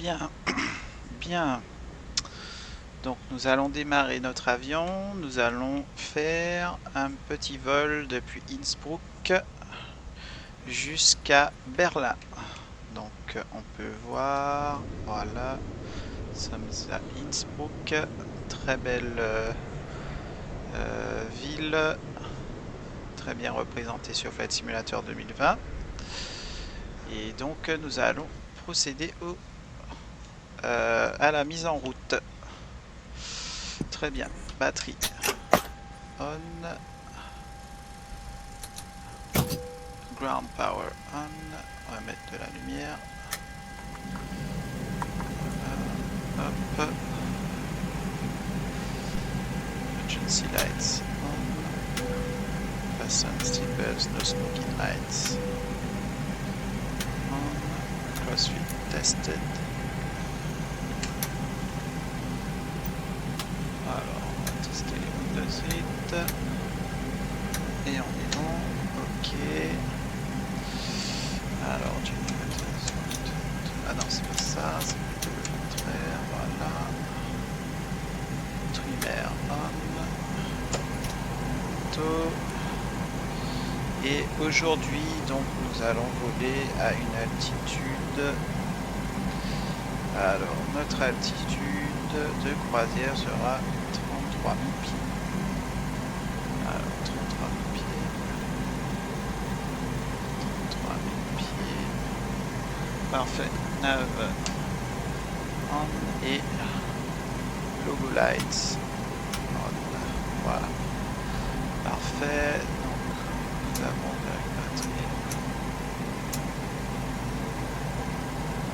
Bien, bien. Donc nous allons démarrer notre avion. Nous allons faire un petit vol depuis Innsbruck jusqu'à Berlin. Donc on peut voir, voilà, nous sommes à Innsbruck, très belle ville, très bien représentée sur Flight Simulator 2020. Et donc nous allons procéder à la mise en route. Très bien, batterie on, ground power on, on va mettre de la lumière, hop, emergency lights on, fasten seatbelts, no smoking lights on, crossfit tested. Alors on va tester les windows 8 et on est bon, ok. Alors ah non c'est pas ça, c'est plutôt le contraire, voilà. Trimmer on, auto. Et aujourd'hui donc nous allons voler à une altitude, alors notre altitude de croisière sera 33 000 pieds. Alors 33 000 pieds. 33 000 pieds. Parfait. 9 on et logo lights on. Voilà. Parfait. Donc nous avons la batterie.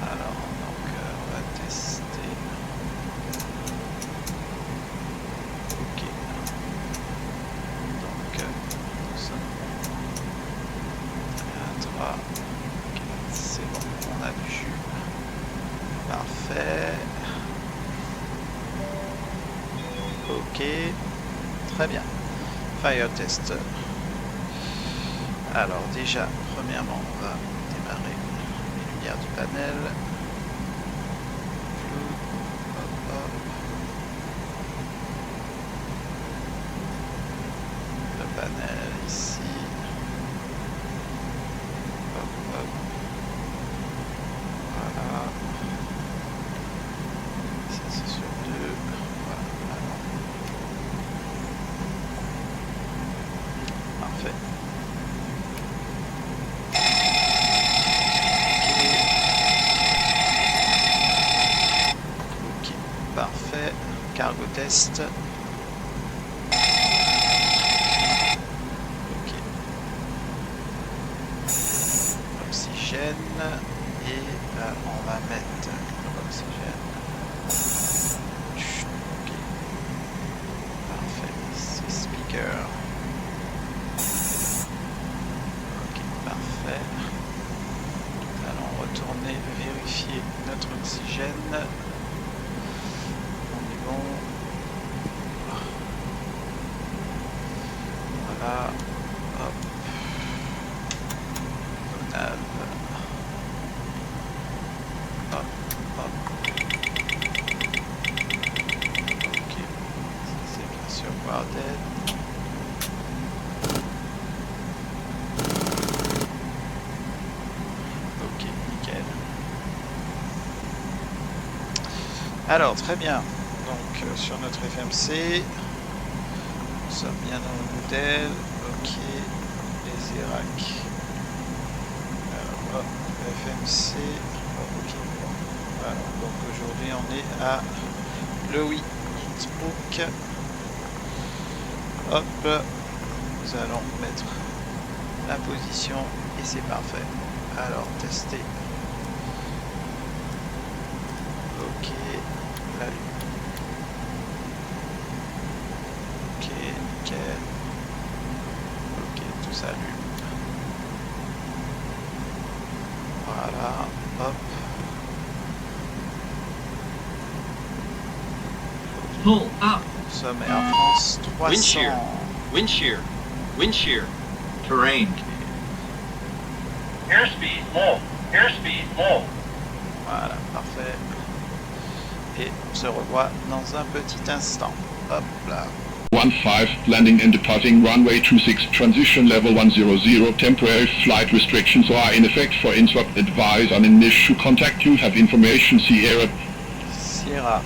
Alors donc on va tester. Ok. Donc nous sommes 1, 3, 4, c'est bon, on a du jus. Parfait. Ok. Très bien. Fire test. Alors déjà, premièrement, on va démarrer les lumières du panel. Hop, hop. Le panel ici. Hop, hop. Voilà. Ça c'est sur 2. Voilà. Alors. Parfait. Ok. Parfait. Cargo test. Ok. Oxygène. Et on va mettre l'oxygène. Ok. Parfait. C'est speaker. Ok, parfait. Nous allons retourner vérifier notre oxygène. On est bon. Voilà. Hop. Nav. Hop, hop. Ok. C'est bien sûr guarded. Ok, nickel. Alors, très bien. Donc, sur notre FMC, nous sommes bien dans le modèle. Ok, les ERAC. Alors, hop, FMC. Ok, bon. Alors, donc aujourd'hui, on est à LOWI, Innsbruck. Hop, nous allons mettre la position et c'est parfait. Alors, tester. Ok, la lumière. Ok, nickel. Ok, tout s'allume. Voilà, hop. Pull up. Nous sommes Air France 300. Wind shear. Wind shear. Wind shear. Terrain. Airspeed low. Airspeed low. Voilà, parfait. Et on se revoit dans un petit instant. Hop là. 15, landing and departing runway 26, transition level 100, temporary flight restrictions are in effect for Innsbruck. Advise on initial contact you have information Sierra. Sierra.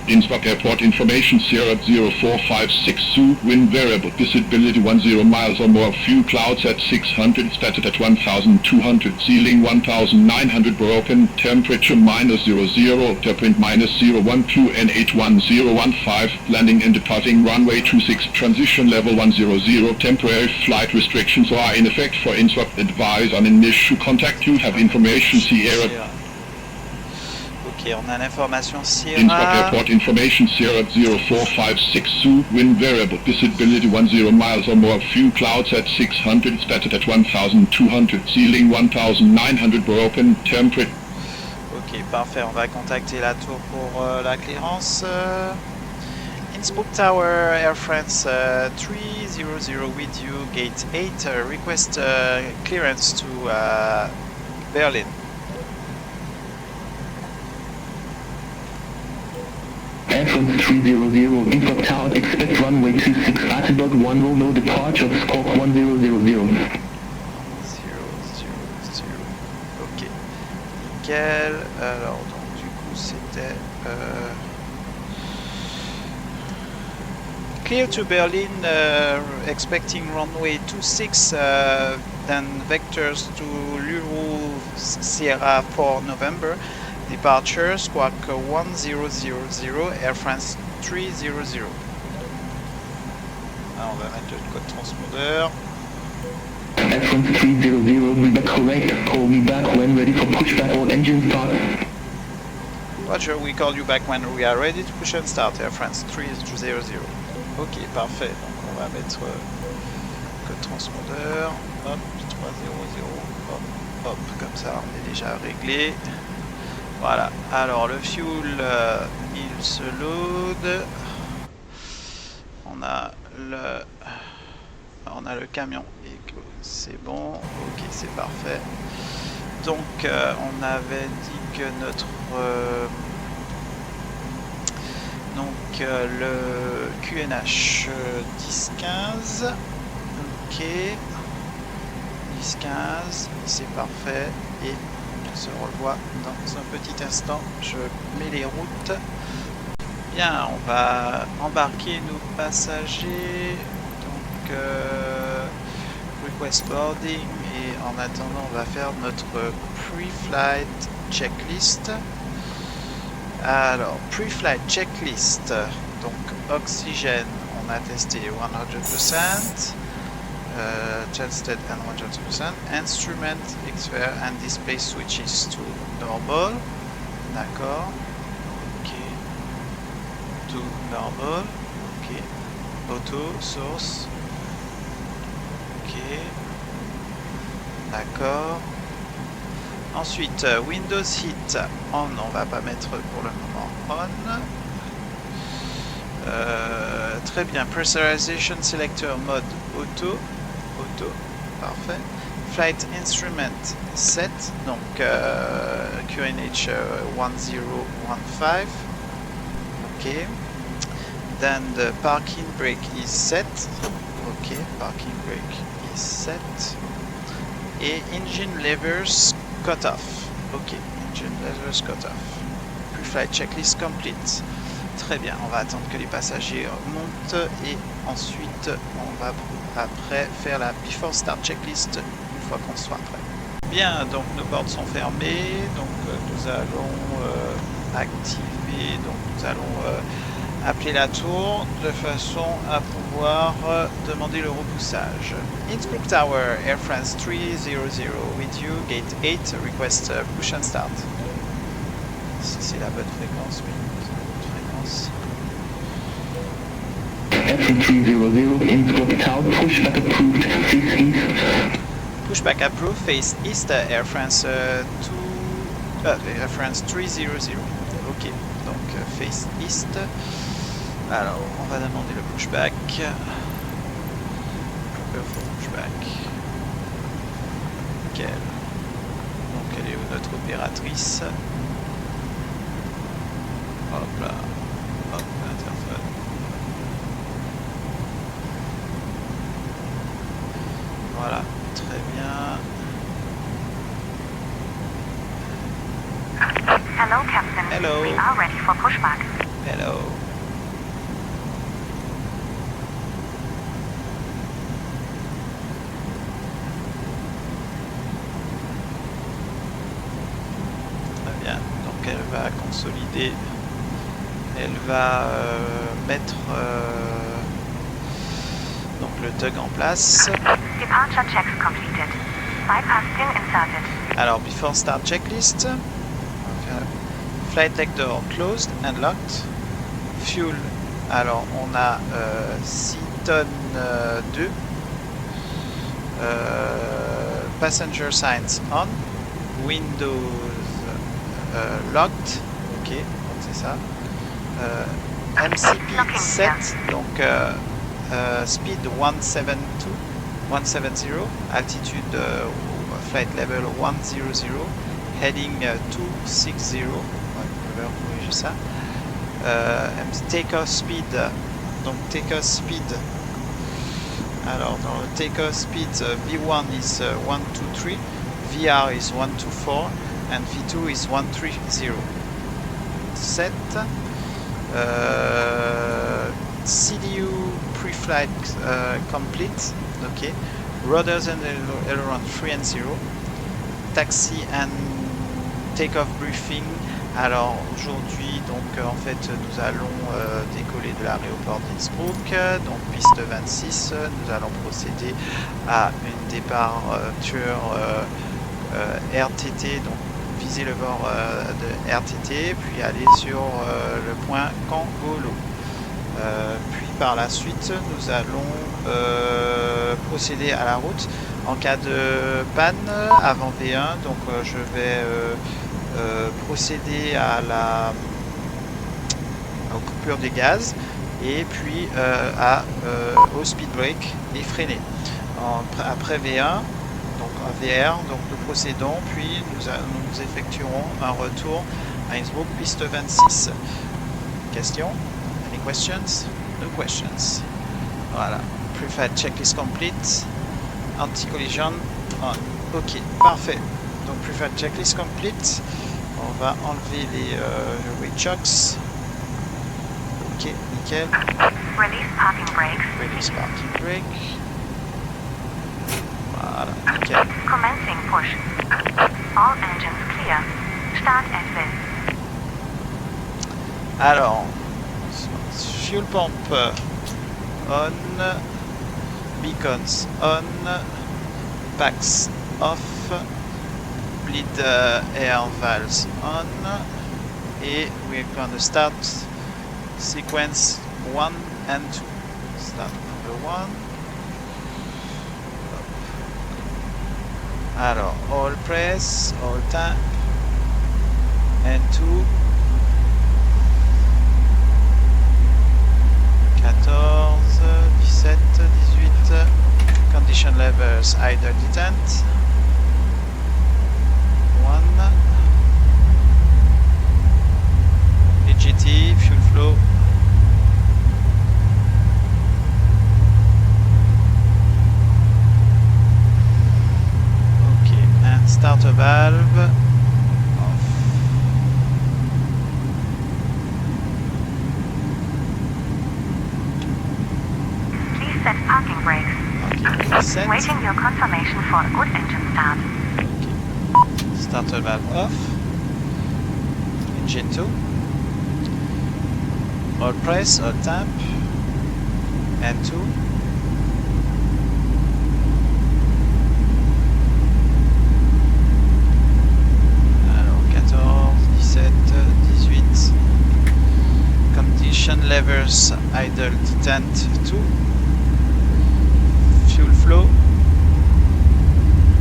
Innsbruck Airport information Sierra 0456 wind variable, visibility 10 miles or more, few clouds at 600, static at 1200, ceiling 1900, broken, temperature -00, airprint -012 and 81015, landing and departing runway 26, transition level 100, temporary flight restrictions are in effect for Innsbruck. Advise on initial contact you have information Sierra. Ok, on a l'information Innsbruck Sierra. Airport information Sierra 0456 wind variable, visibility 10 miles or more, few clouds at 600, static at 1200, ceiling 1900, broken, temperature. Ok, parfait, on va contacter la tour pour la clearance. Innsbruck Tower, Air France 300 with you, gate 8, request clearance to Berlin. Air France 300, Innsbruck Tower, expect runway 26, Innsbruck 1 no departure, squawk 1000. 000. Ok, nickel. Alors, donc, du coup, c'était clear to Berlin, expecting runway 26, then vectors to Luru Sierra for November. Departure, squawk 1000, Air France 300. Ah, on va mettre le code transpondeur. Air France 300, be back correct, call me back when ready for pushback, all engines start. Roger, we call you back when we are ready to push and start, Air France 300. Ok, parfait. Donc on va mettre code transpondeur. Hop, 300. Hop, hop, comme ça, on est déjà réglé. Voilà, alors le fuel, il se load. On a le camion et c'est bon. Ok, c'est parfait. Donc on avait dit que notre le QNH 10-15. Ok, 10-15, c'est parfait. Et on se revoit dans un petit instant. Je mets les routes. Bien, on va embarquer nos passagers. Donc, request boarding. Et en attendant, on va faire notre pre-flight checklist. Alors, pre-flight checklist. Donc, oxygène, on a testé 100%. Tested and 100%. Instrument, XFR and display switches to normal. D'accord. Ok. To normal. Ok. Auto, source. Ok. D'accord. Ensuite, Windows Hit on, on va pas mettre pour le moment on. Très bien. Pressurization selector mode auto. Auto, parfait. Flight instrument set, donc QNH 1015. Ok. Then the parking brake is set. Ok, parking brake is set. Et engine levers cut off. Ok, engine levers cut off. Pre-flight checklist complete. Très bien, on va attendre que les passagers montent et ensuite on va après faire la before start checklist une fois qu'on soit prêt. Bien, donc nos portes sont fermées, donc nous allons activer, donc nous allons appeler la tour de façon à pouvoir demander le repoussage. Innsbruck Tower, Air France 300 with you, gate 8, request push and start. Si c'est la bonne fréquence, oui. F300, Innsbruck Tower, pushback approved, face east. Pushback approved, face east, Air France Air France 300. Ok, donc face east. Alors, on va demander le pushback. Pushback. Nickel. Donc elle est où notre opératrice. Hop là, hop, l'interphone. Voilà, très bien. Hello, Captain. Hello. We are ready for pushback. Hello. Très bien. Donc elle va consolider. Elle va mettre donc le tug en place. Departure checks completed. Bypass pin inserted. Alors, before start checklist. Flight leg door closed and locked. Fuel. Alors, on a 6 tonnes 2. Passenger signs on. Windows locked. Ok, donc c'est ça. MCP 7. Donc, speed 170. Altitude flight level 100. Heading 260. Corriger ça. Takeoff speed. Donc takeoff speed. Alors dans le takeoff speed, V1 is 123, VR is 124, and V2 is 130. Set. CDU pre-flight complete. Okay. Rudders and aileron 3 and 0. Taxi and take-off briefing. Alors aujourd'hui, donc en fait, nous allons décoller de l'aéroport d'Innsbruck, donc piste 26. Nous allons procéder à une départure RTT, donc viser le bord de RTT, puis aller sur le point Kangolo. Puis par la suite, nous allons procéder à la route. En cas de panne avant V1, donc je vais procéder à aux coupures des gaz et puis au speed brake et freiner. Après V1, donc VR, donc nous procédons, puis nous effectuerons un retour à Innsbruck, piste 26. Question? Any questions? No questions. Voilà. Pre-flight checklist complete. Anti-collision on. Ok, parfait. Donc pre-flight checklist complete. On va enlever les weight chocks. Ok, nickel. Release parking brakes. Release parking brake. Voilà, nickel. Commencing push. All engines clear. Start at will. Alors, fuel pump on. Beacons on, packs off, bleed air valves on, et we're gonna start sequence 1 and 2. Start number 1. Alors, all press, all tap, and 2. 14, 17, 18, condition levels idle detent, 1, EGT, fuel flow, ok, and starter valve, off. Set parking brakes. Okay, set. Waiting your confirmation for a good engine start. Okay. Starter valve off. Engine 2. All press, all tap. And 2. Alors 14, 17, 18. Condition levers idle detent 2. Fuel flow,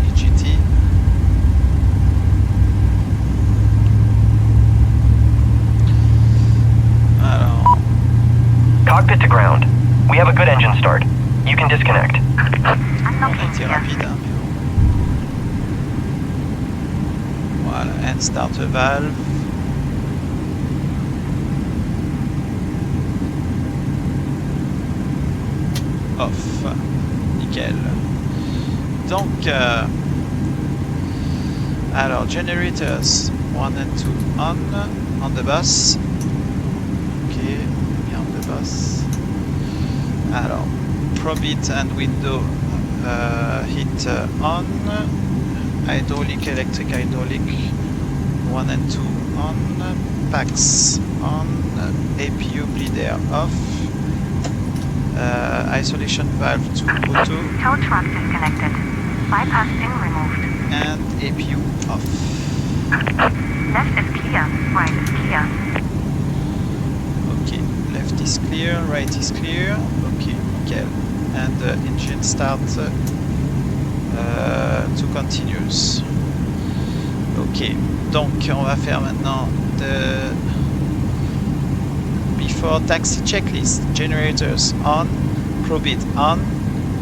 EGT, alors, cockpit to ground. We have a good engine start. You can disconnect. on a été rapide, hein, mais bon. Voilà, and starter valve. Off. Nickel. Donc, alors, generators 1 and 2 on the bus. Ok, bien on the bus. Alors, probit and window hit on. Hydraulic, electric, hydraulic 1 and 2 on. Packs on. APU bleeder off. Isolation valve to auto. Tow truck disconnected. Bypass pin removed. And APU off. Left is clear. Right is clear. Okay, left is clear, right is clear. Okay, nickel. And engine start to continuous. Ok, donc on va faire maintenant de before taxi checklist. Generators on, probit on,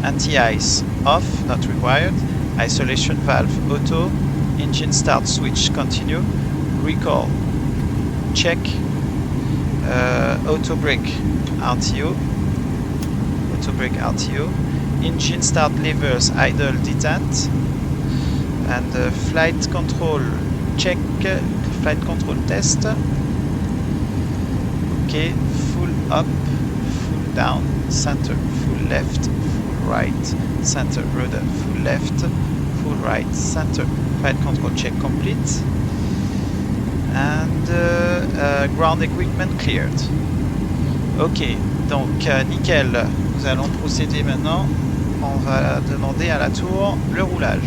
anti-ice off, not required. Isolation valve auto, engine start switch continue, recall check, auto brake RTO, engine start levers idle detent, and flight control check, flight control test. Okay, full up, full down, center, full left, full right, center, rudder, full left, full right, center, flight control check complete, and ground equipment cleared. Ok, donc nickel, nous allons procéder maintenant, on va demander à la tour le roulage.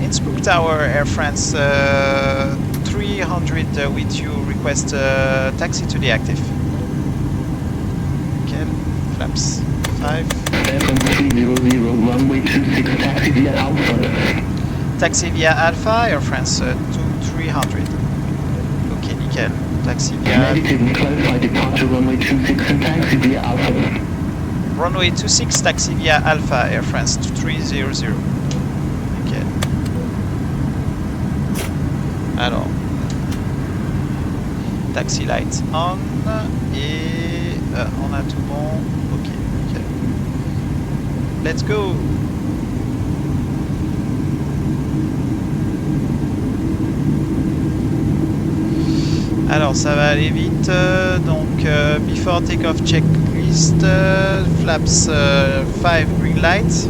Innsbruck Tower, Air France 300 with you, request taxi to the active. Okay, flaps 5. Air France 300, runway 26, taxi via Alpha. Taxi via Alpha, Air France 300. Ok, nickel. Taxi via... Negative, clarify departure runway 26 and taxi via Alpha. Runway 26, taxi via Alpha, Air France 300. Nickel. Alors, taxi lights on, et on a tout bon. Ok, nickel. Let's go. Alors ça va aller vite, donc before takeoff checklist, flaps 5 green light,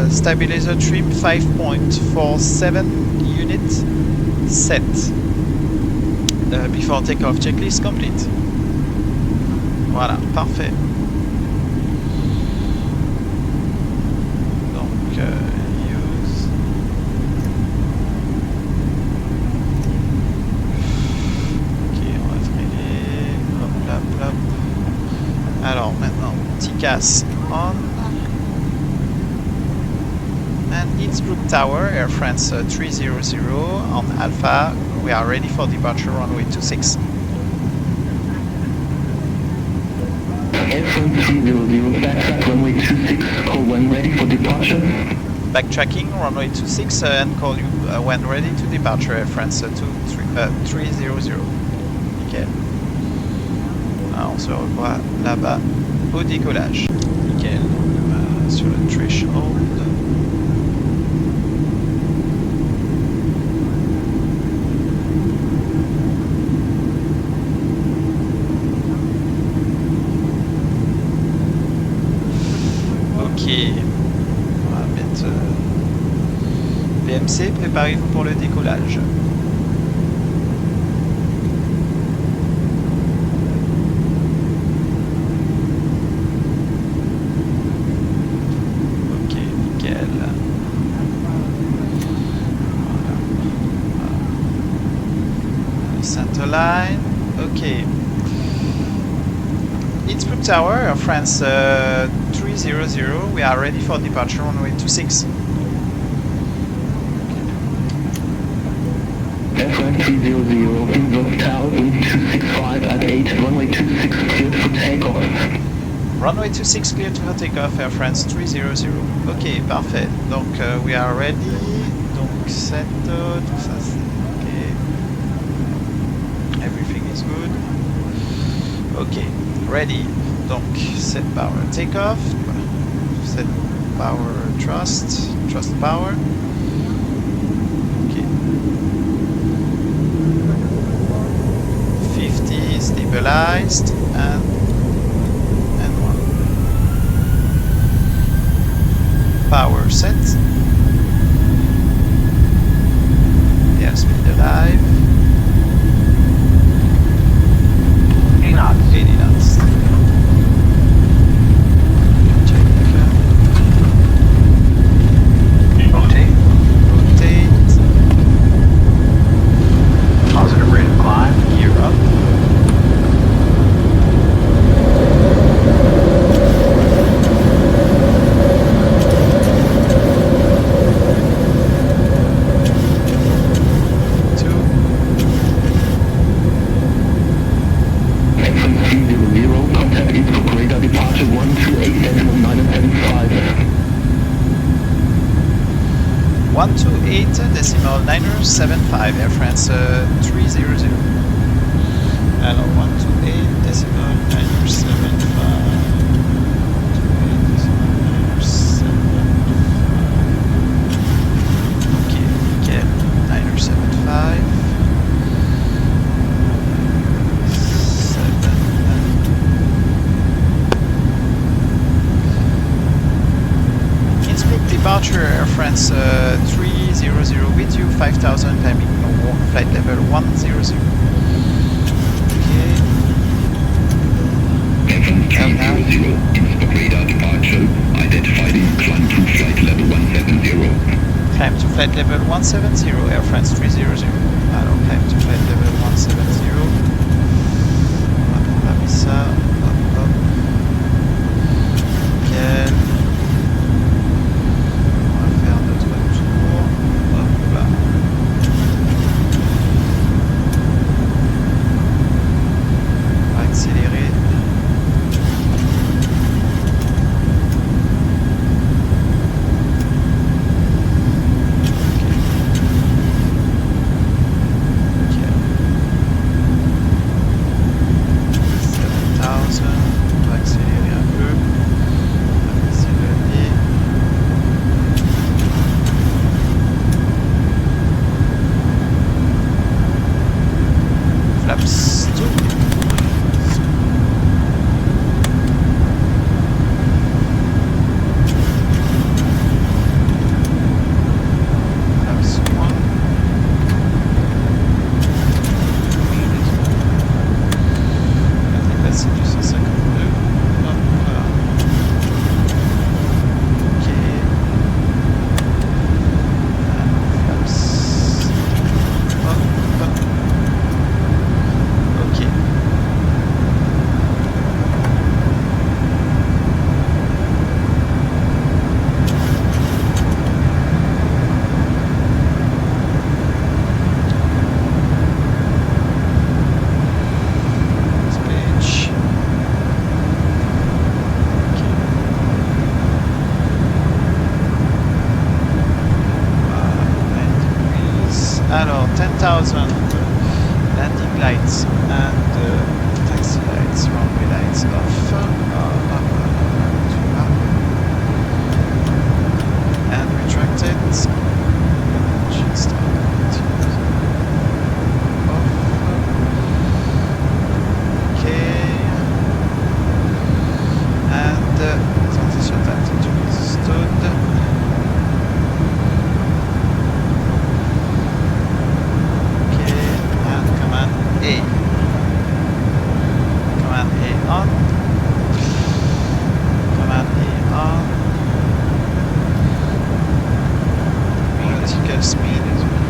stabilizer trim 5.47 unit set, before takeoff checklist complete. Voilà, parfait. Donc use. Alors maintenant, TCAS on, and Innsbruck Tower, Air France 300 on Alpha, we are ready for departure runway 26. Air France 300, backtrack runway 26, call when ready for departure. Backtracking runway 26 and call you when ready to departure, Air France 300. Nickel. Alors, on se revoit là-bas au décollage. Nickel. Sur le threshold. Ok. On va mettre PMC, préparez-vous pour le décollage. Line, okay. Innsbruck Tower, Air France 300, we are ready for departure runway 26. Air France 300, Innsbruck Tower, wind 265 at 8, runway 26 cleared for takeoff. Runway 26 cleared for takeoff, Air France 300. Ok, parfait. Donc we are ready. assetto, tout ça c'est ok. Everything is good. Ok, ready. Donc set power takeoff, set power thrust power. Ok. 50 stabilized and 1. Power set. Airspeed alive. 80 knots. 80 knots. Check. Rotate. Rotate. Positive rate of climb. Gear up. From 300, contact Innsbruck radar departure 128.975. 128.975 Air France 300. Alors 128.975. Ok, nickel. 975. Innsbruck departure Air France 300 with you 5000 timing flight level 100. Okay. Air France 300, Innsbruck radar departure, identified in climb to flight level 170. Climb to flight level 170 Air France 300. Alors climb to flight level 170. Hop, on va mettre ça. Hop, hop. Nickel. On va faire notre tour. Hop là. On va accélérer. Alors 10,000 landing lights and taxi lights, runway lights off, and retracted. Engine start. Off. Okay. And transition altitude stood. A. Command A on. Command A on. Vertical speed is okay.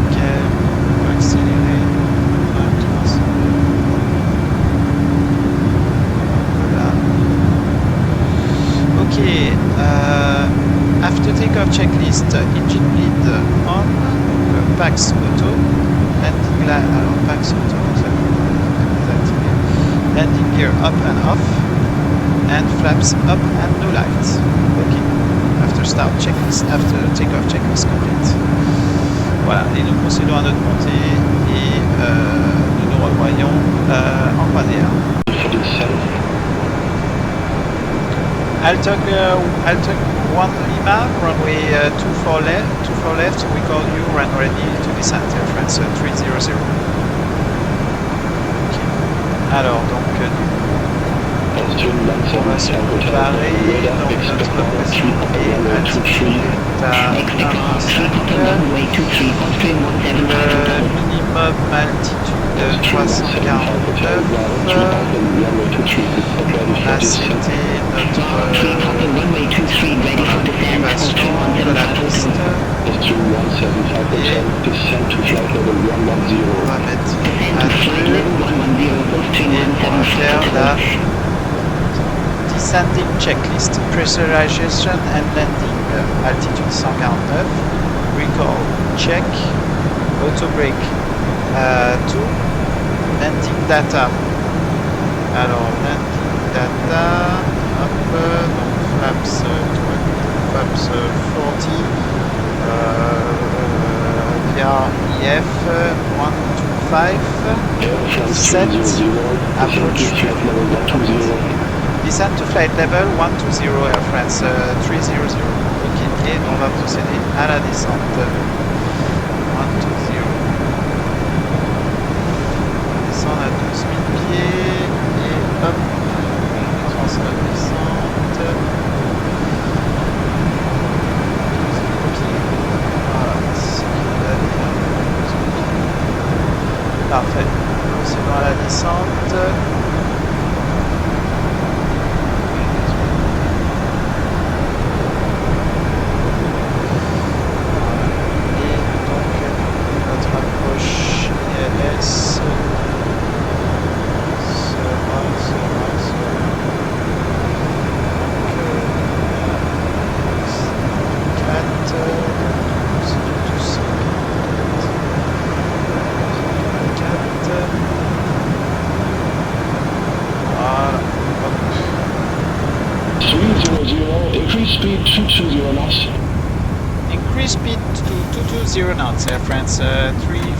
Okay, on va accélérer. Voilà. Ok. After takeoff checklist, engine bleed on, PAX auto, landing alors PAX auto, landing gear up and off, and flaps up and no lights. Okay. After start checklist, after takeoff checklist complete. Voilà, et nous procédons à notre montée et nous nous revoyons en croisière. I'll talk 1 Lima, runway 24 left, we call you, run ready to descend, Air France 300. Okay. Alors donc on va se préparer, donc notre pression et altitude est à 1,5, le minimum altitude 349, là c'était notre élévation de la piste et on va mettre à 2 et on va faire la descending checklist, pressurization and landing, altitude 149, recall, check, auto brake 2, landing data. Alors landing data, hop, donc flaps 40, VREF 125, set, approach, descend to flight level 120 Air France 300. Ok, et on va procéder à la descente. 120. On descend à 12 000 pieds et hop, on commence la descente. 12 000 pieds. Voilà, c'est parfait. Procédons à la descente. Increase speed to 220 knots, Air France 300.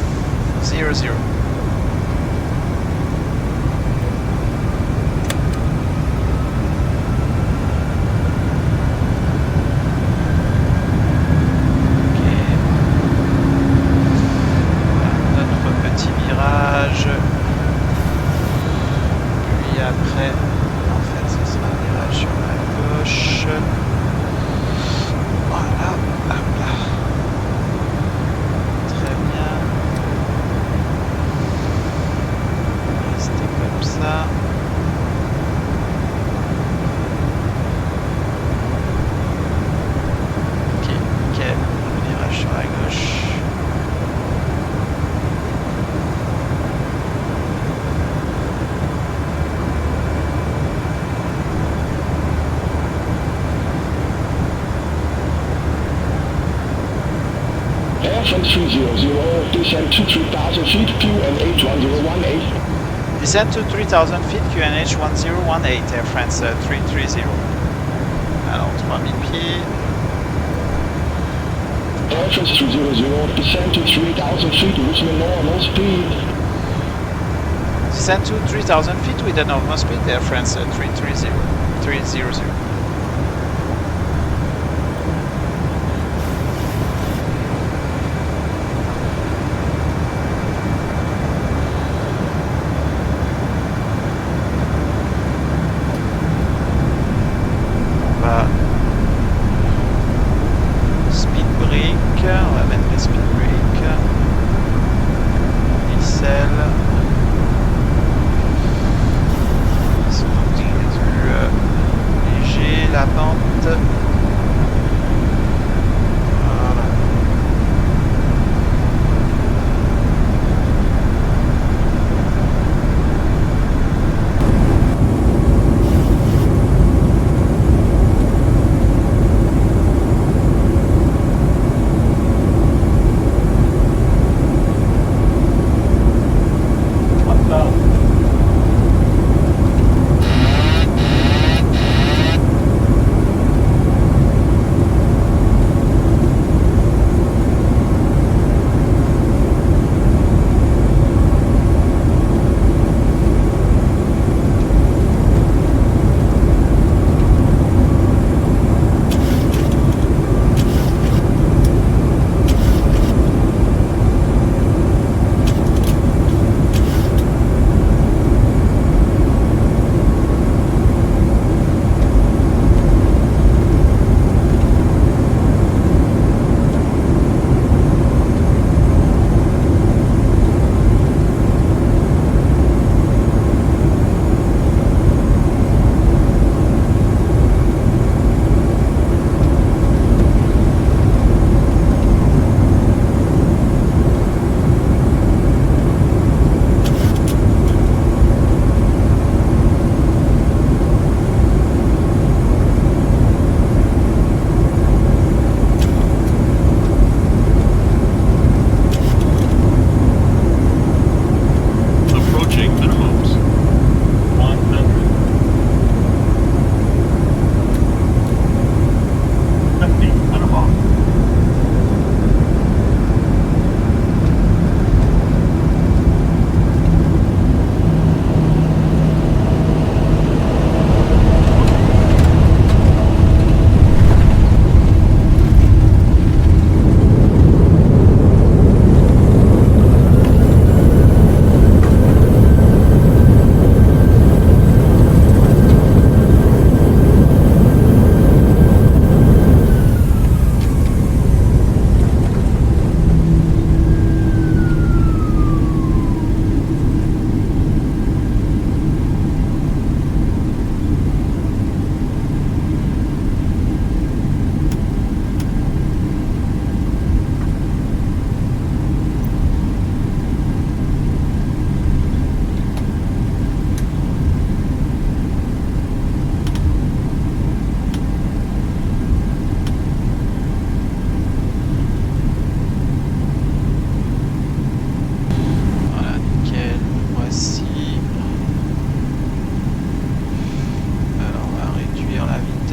From 300, descend to 3,000 feet, QNH 1018. Descend to 3,000 feet, QNH 1018, Air France 330. Alors, 3000 pieds. Air France 300, descend to 3,000 feet with a normal speed. Descend to 3,000 feet with a normal speed, Air France 300.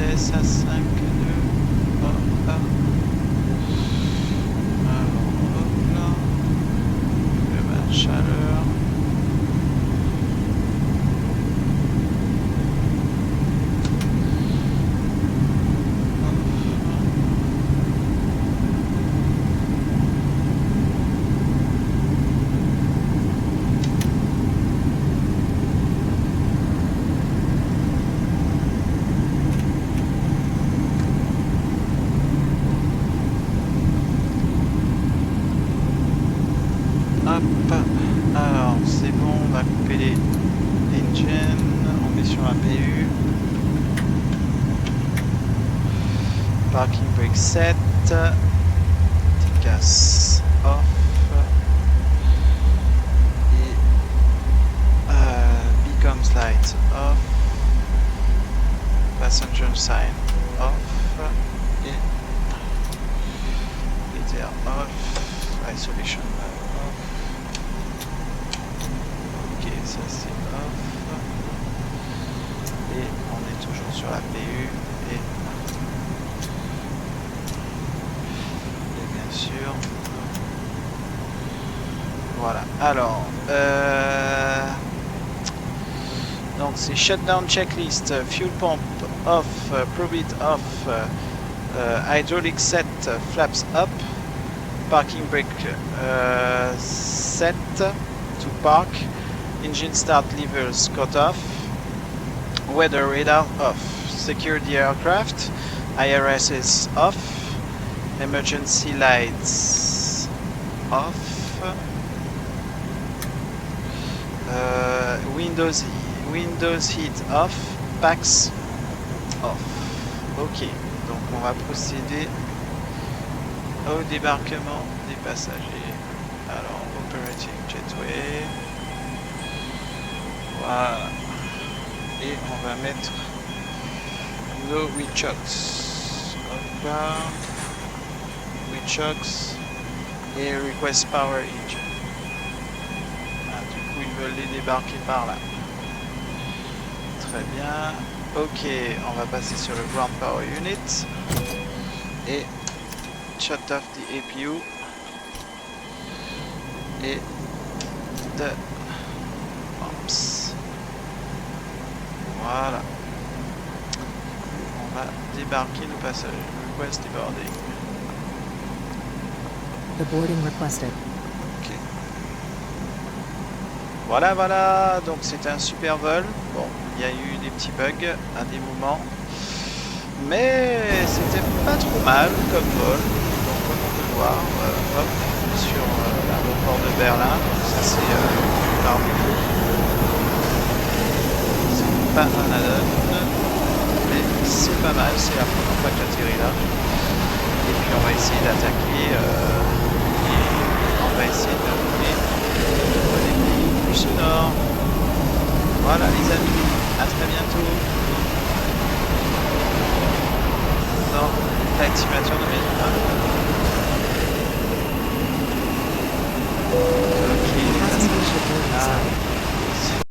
baisse à 5 nœuds. Hop là. Alors, hop là. Le bain de chaleur. Alors c'est bon, on va couper les engines, on met sur APU. Parking brake set, gas off et beacons light off, passenger sign off et BTR off, isolation off. Ok, ça c'est off. Et on est toujours sur la PU. Et bien sûr. Voilà. Alors. Donc c'est shutdown checklist. Fuel pump off. Probit off. Hydraulic set. Flaps up. Parking brake set. To park. Engine start levers cut off. Weather radar off. Secure the aircraft. IRS is off. Emergency lights off. Windows heat off. Packs off. Ok, donc on va procéder au débarquement des passagers. Alors, operating jetway. Voilà. Et on va mettre nos WeChocks. Hop là. WeChocks et request power engine. Ah, du coup, ils veulent les débarquer par là. Très bien. Ok, on va passer sur le ground power unit et shut off the APU et the pumps. Voilà. On va débarquer nos passagers. Request deboarding. The boarding requested. Ok. Voilà, voilà. Donc c'était un super vol. Bon, il y a eu des petits bugs à des moments. Mais c'était pas trop mal comme vol. Donc comme on peut voir, hop, sur l'aéroport de Berlin. Ça c'est par défaut. C'est pas un add-on, mais c'est pas mal. C'est la première fois que j'atterris là. Et puis on va essayer d'attaquer et on va essayer de rouler dans les pays plus au nord. Voilà les amis, à très bientôt. Non, flight simulator ne met pas. Ok, Passenger ship boarding ah. sign.